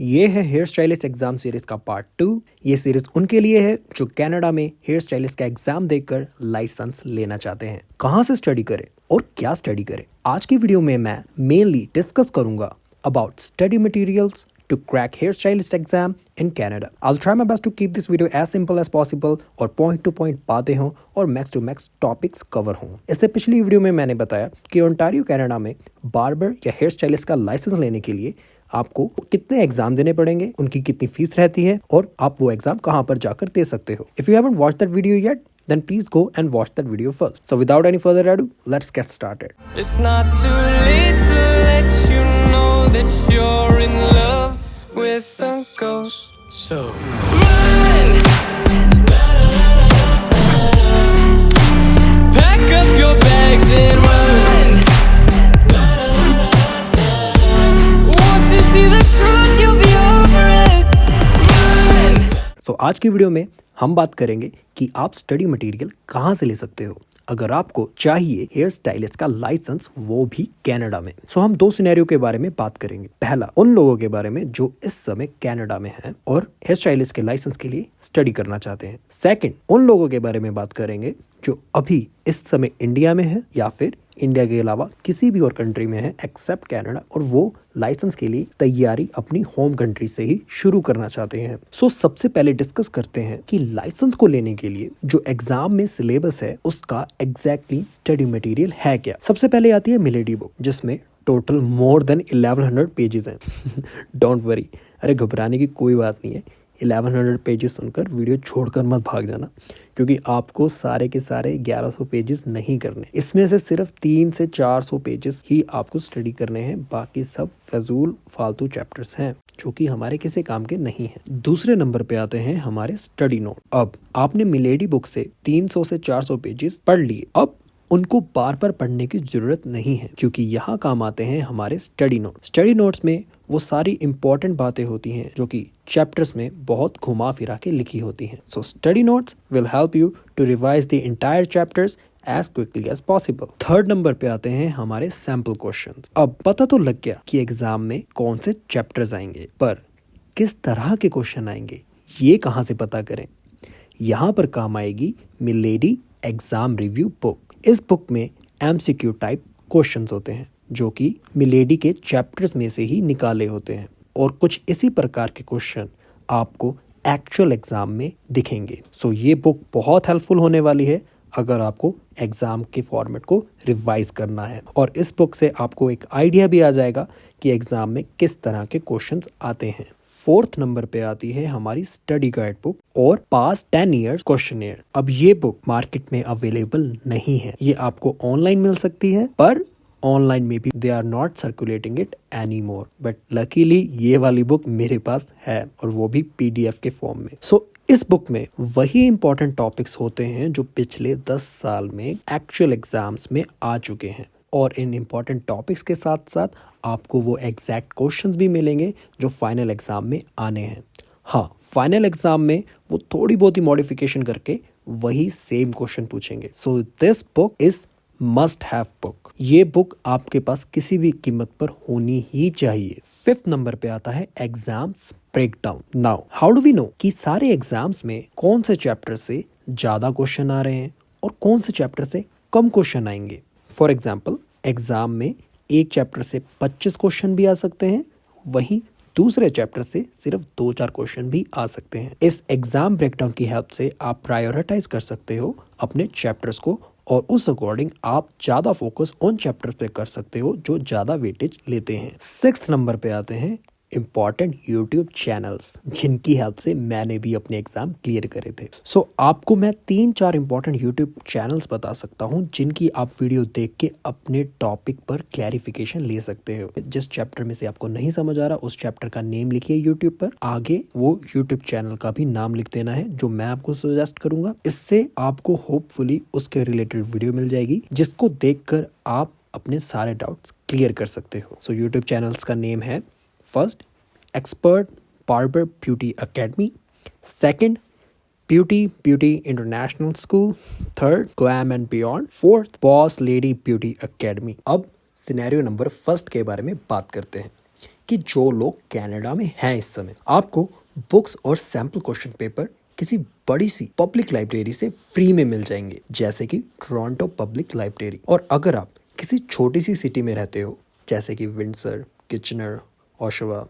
ये है hair stylist exam series का पार्ट 2। ये सीरीज उनके लिए है जो कनाडा में हेयर स्टाइलिस्ट का एग्जाम देकर लाइसेंस लेना चाहते हैं। कहाँ से स्टडी करें और क्या स्टडी करें, आज की वीडियो में मैं मेनली डिस्कस करूंगा about study materials to crack hairstylist exam in Canada. I'll try my best to keep this video as simple as possible और point to point बातें हों और max to max topics cover हों। इससे पिछली video में मैंने बताया कि ओंटारियो कनाडा में बार्बर या हेयर स्टाइलिस्ट का लाइसेंस लेने के लिए आपको कितने एग्जाम देने पड़ेंगे, उनकी कितनी फीस रहती है और आप वो एग्जाम कहाँ पर जाकर दे सकते हो। If you haven't watched that video yet, then please go and watch that video first. So without any further ado, let's get started. It's not too late to let you know that you're in love with a ghost. So run, pack up your bags and run. Once you see the truth, you'll be over it. Run. So आज की video में हम बात करेंगे कि आप study material कहाँ से ले सकते हो अगर आपको चाहिए हेयर स्टाइलिस्ट का लाइसेंस, वो भी कनाडा में। सो हम दो सिनेरियो के बारे में बात करेंगे। पहला उन लोगों के बारे में जो इस समय कनाडा में हैं और हेयर स्टाइलिस्ट के लाइसेंस के लिए स्टडी करना चाहते हैं। सेकंड उन लोगों के बारे में बात करेंगे जो अभी इस समय इंडिया में है या फिर इंडिया के अलावा किसी भी और कंट्री में है एक्सेप्ट कनाडा और वो लाइसेंस के लिए तैयारी अपनी होम कंट्री से ही शुरू करना चाहते हैं। सो सबसे पहले डिस्कस करते हैं कि लाइसेंस को लेने के लिए जो एग्जाम में सिलेबस है उसका एग्जैक्टली स्टडी मटेरियल है क्या। सबसे पहले आती है मिलेडी बुक जिसमें टोटल मोर देन 1100 पेजेस हैं। डोंट वरी, अरे घबराने की कोई बात नहीं है। 1100 पेजेस सुनकर वीडियो छोड़कर मत भाग जाना, क्योंकि आपको सारे के सारे 1100 पेजेस नहीं करने। इसमें से सिर्फ 300 से 400 पेजेस ही आपको स्टडी करने हैं, बाकी सब फजूल फालतू चैप्टर्स हैं जो कि हमारे किसी काम के नहीं हैं। दूसरे नंबर पे आते हैं हमारे स्टडी नोट। अब आपने मिलेडी बुक से 300 से 400 पेजेस पढ़ लिए, अब उनको बार बार पढ़ने की जरूरत नहीं है, क्योंकि यहाँ काम आते हैं हमारे स्टडी नोट। स्टडी नोट्स में वो सारी इंपॉर्टेंट बातें होती हैं जो कि चैप्टर्स में बहुत घुमा फिरा के लिखी होती हैं। So study notes will help you to revise the entire chapters as quickly as possible. Third number पे आते हैं हमारे सैम्पल क्वेश्चंस। अब पता तो लग गया कि एग्जाम में कौन से चैप्टर्स आएंगे, पर किस तरह के क्वेश्चन आएंगे ये कहाँ से पता करें। यहाँ पर काम आएगी मिलेडी एग्जाम रिव्यू बुक। इस बुक में एमसीक्यू टाइप क्वेश्चंस होते हैं जो कि मिलेडी के चैप्टर्स में से ही निकाले होते हैं और कुछ इसी प्रकार के क्वेश्चन आपको एक्चुअल एग्जाम में दिखेंगे। सो ये बुक बहुत हेल्पफुल होने वाली है अगर आपको एग्जाम के फॉर्मेट को रिवाइज करना है, और इस बुक से आपको एक आइडिया भी आ जाएगा कि एग्जाम में किस तरह के क्वेश्चंस आते हैं। फोर्थ नंबर पे आती है हमारी स्टडी गाइड बुक और पास्ट 10 इयर्स क्वेश्चनियर। अब ये बुक मार्केट में अवेलेबल नहीं है, ये आपको ऑनलाइन मिल सकती है, पर ऑनलाइन में भी they are not circulating it any more. But luckily ये वाली बुक मेरे पास है और वो भी PDF के फॉर्म में। सो इस बुक में वही इंपॉर्टेंट टॉपिक्स होते हैं जो पिछले 10 साल में एक्चुअल एग्जाम्स में आ चुके हैं, और इन इंपॉर्टेंट टॉपिक्स के साथ साथ आपको वो एग्जैक्ट क्वेश्चंस भी मिलेंगे जो फाइनल एग्जाम में आने हैं। हाँ, फाइनल एग्जाम में वो थोड़ी बहुत ही मॉडिफिकेशन करके वही सेम क्वेश्चन पूछेंगे। So this book is must have book. ये बुक आपके पास किसी भी कीमत पर होनी ही चाहिए। फिफ्थ नंबर पे आता है exams breakdown. Now how do we know कि सारे एग्जाम्स में कौन से चैप्टर से ज्यादा क्वेश्चन आ रहे हैं और कौन से चैप्टर से कम क्वेश्चन आएंगे। फॉर एग्जाम्पल, एग्जाम में एक चैप्टर से 25 क्वेश्चन भी आ सकते हैं, वहीं दूसरे चैप्टर से सिर्फ 2-4 क्वेश्चन भी आ सकते हैं। इस एग्जाम ब्रेकडाउन की हेल्प से आप प्रायोरिटाइज कर सकते हो अपने चैप्टर्स को, और उस अकॉर्डिंग आप ज्यादा फोकस उन चैप्टर्स पे कर सकते हो जो ज्यादा वेटेज लेते हैं। सिक्स्थ नंबर पे आते हैं इंपॉर्टेंट यूट्यूब चैनल्स, जिनकी हेल्प से मैंने भी अपने एग्जाम क्लियर करे थे। सो आपको मैं 3-4 इंपॉर्टेंट यूट्यूब चैनल्स बता सकता हूँ जिनकी आप वीडियो देख के अपने टॉपिक पर क्लैरिफिकेशन ले सकते हो। जिस चैप्टर में से आपको नहीं समझ आ रहा, उस चैप्टर का नेम लिखिए यूट्यूब पर, आगे वो यूट्यूब चैनल का भी नाम लिख देना है जो मैं आपको सजेस्ट करूंगा। इससे आपको होपफुली उसके रिलेटेड वीडियो मिल जाएगी जिसको देखकर आप अपने सारे डाउट्स क्लियर कर सकते हो। सो यूट्यूब चैनल्स का नेम है, first expert barber beauty academy, second beauty international school, third glam and beyond, fourth boss lady beauty academy. अब सिनेरियो नंबर फर्स्ट के बारे में बात करते हैं। कि जो लोग कनाडा में हैं इस समय, आपको बुक्स और सैम्पल क्वेश्चन पेपर किसी बड़ी सी पब्लिक लाइब्रेरी से फ्री में मिल जाएंगे, जैसे कि टोरंटो पब्लिक लाइब्रेरी। और अगर आप किसी छोटी सी सिटी में रहते हो, जैसे कि विंडसर, किचनर, ओशावा,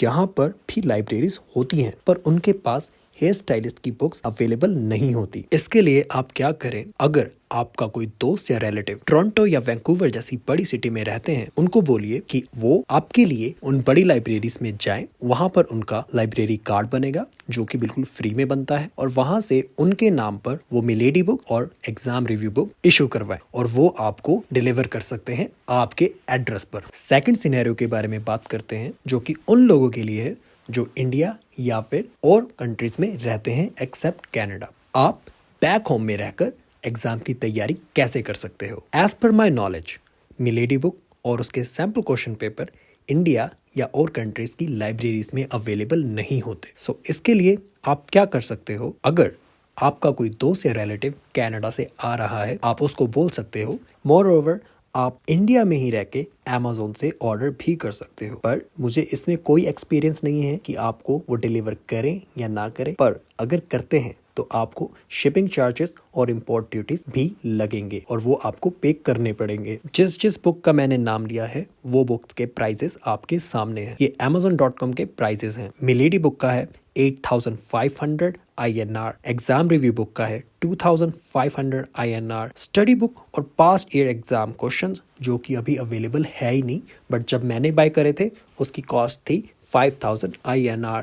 यहाँ पर भी लाइब्रेरीज होती हैं, पर उनके पास हेयर स्टाइलिस्ट की बुक्स अवेलेबल नहीं होती। इसके लिए आप क्या करें, अगर आपका कोई दोस्त या रिलेटिव टोरंटो या वैंकूवर जैसी बड़ी सिटी में रहते हैं, उनको बोलिए कि वो आपके लिए उन बड़ी लाइब्रेरीज में जाएं। वहां पर उनका लाइब्रेरी कार्ड बनेगा जो कि बिल्कुल फ्री में बनता है, और वहां से उनके नाम पर वो मिलेडी बुक और एग्जाम रिव्यू बुक इशू करवाएं, और वो आपको डिलीवर कर सकते हैं आपके एड्रेस पर। सेकंड सिनेरियो के बारे में बात करते हैं, जो कि उन लोगों के लिए है जो इंडिया या फिर और कंट्रीज में रहते हैं एक्सेप्ट कनाडा। आप बैक होम में रहकर एग्जाम की तैयारी कैसे कर सकते हो? As per my knowledge, milady book और उसके सैम्पल क्वेश्चन पेपर इंडिया या और कंट्रीज की लाइब्रेरीज में अवेलेबल नहीं होते। सो इसके लिए आप क्या कर सकते हो, अगर आपका कोई दोस्त या रिलेटिव कनाडा से आ रहा है, आप उसको बोल सकते हो। मोर ओवर, आप इंडिया में ही रह के अमेज़न से ऑर्डर भी कर सकते हो, पर मुझे इसमें कोई एक्सपीरियंस नहीं है कि आपको वो डिलीवर करें या ना करें, पर अगर करते हैं तो आपको शिपिंग चार्जेस और इंपोर्ट ड्यूटीज भी लगेंगे और वो आपको पे करने पड़ेंगे। जिस बुक का मैंने नाम लिया है वो बुक्स के प्राइसेस आपके सामने हैं। ये amazon.com के प्राइसेस हैं। मिलेडी बुक का है 8,500 INR, एग्जाम रिव्यू बुक का है 2,500 INR, स्टडी बुक और पास्ट ईयर एग्जाम क्वेश्चंस जो कि अभी अवेलेबल है ही नहीं, बट जब मैंने बाय करे थे उसकी कॉस्ट थी 5,000 INR।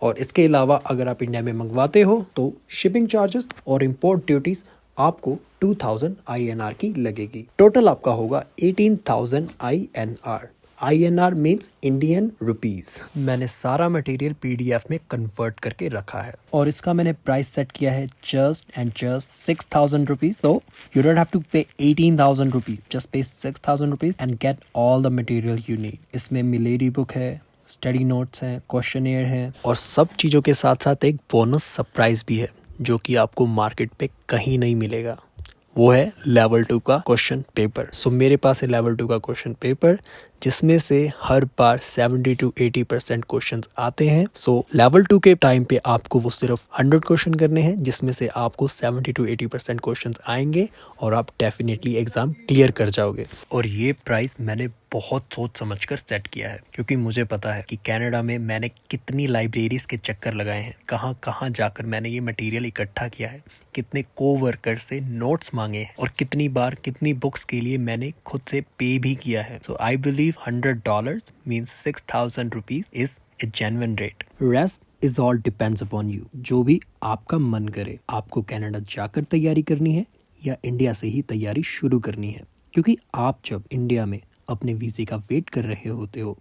और इसके अलावा अगर आप इंडिया में मंगवाते हो तो शिपिंग चार्जेस और इंपोर्ट ड्यूटीज आपको 2,000 INR की लगेगी। टोटल आपका होगा 18,000 INR। INR means Indian rupees. मैंने सारा मटेरियल PDF में कन्वर्ट करके रखा है और इसका मैंने प्राइस सेट किया है जस्ट एंड जस्ट 6,000 रुपीज। तो यू डोंट हैव टू पे 18,000 रुपीज, जस्ट पे 6,000 rupees and get all the material you need. इसमें मिलेडी बुक है, स्टडी नोट्स हैं, क्वेश्चनियर हैं और सब चीज़ों के साथ साथ एक बोनस सरप्राइज भी है जो कि आपको मार्केट पे कहीं नहीं मिलेगा। वो है लेवल 2 का क्वेश्चन पेपर। सो मेरे पास है लेवल 2 का क्वेश्चन पेपर जिसमें से हर बार 70 to 80% क्वेश्चंस आते हैं। सो लेवल 2 के टाइम पे आपको वो सिर्फ 100 क्वेश्चन करने हैं जिसमें से आपको 70 to 80% क्वेश्चंस आएंगे और आप डेफिनेटली एग्जाम क्लियर कर जाओगे। और ये प्राइस मैंने बहुत सोच समझकर सेट किया है क्योंकि मुझे पता है कि कनाडा में मैंने कितनी लाइब्रेरीज के चक्कर लगाए हैं, कहाँ कहाँ जाकर मैंने ये मटेरियल इकट्ठा किया है, कितने कोवर्कर से नोट्स मांगे हैं और कितनी बार कितनी बुक्स के लिए मैंने खुद से पे भी किया है। So I believe $100 means 6,000 rupees is a genuine rate. Rest is all depends upon you. जो भी आपका मन करे, आपको कनाडा जाकर तैयारी करनी है या इंडिया से ही तैयारी शुरू करनी है, क्योंकि आप जब इंडिया में अपने वीजे का वेट कर रहे होते हो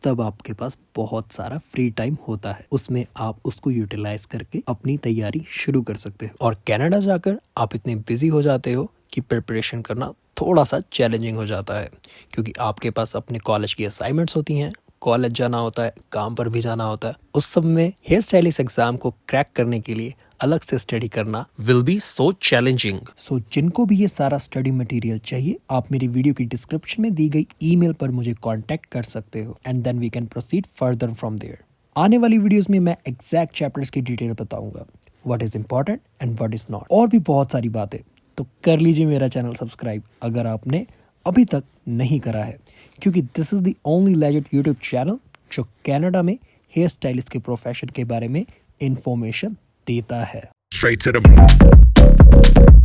तब आपके पास बहुत सारा फ्री टाइम होता है, उसमें आप उसको यूटिलाइज करके अपनी तैयारी शुरू कर सकते हो। और कनाडा जाकर आप इतने बिजी हो जाते हो कि प्रिपरेशन करना थोड़ा सा चैलेंजिंग हो जाता है क्योंकि आपके पास अपने कॉलेज की असाइनमेंट्स होती हैं, कॉलेज जाना होता है, काम पर भी जाना होता है। उस सब में हेयर स्टाइलिस्ट एग्जाम को क्रैक करने के लिए अलग से स्टडी करना विल बी सो चैलेंजिंग। सो जिनको भी ये सारा स्टडी मटेरियल चाहिए, आप मेरी वीडियो की डिस्क्रिप्शन में दी गई ईमेल पर मुझे कांटेक्ट कर सकते हो and then we can proceed further from there. आने वाली वीडियोस में मैं एग्जैक्ट चैप्टर्स की डिटेल बताऊंगा, what is important and what is not, और भी बहुत सारी बातें। तो कर लीजिए मेरा चैनल सब्सक्राइब अगर आपने अभी तक नहीं करा है, क्योंकि this is the only legend YouTube channel जो कनाडा में हेयर स्टाइलिस्ट के प्रोफेशन के बारे में इंफॉर्मेशन देता है। Straight to the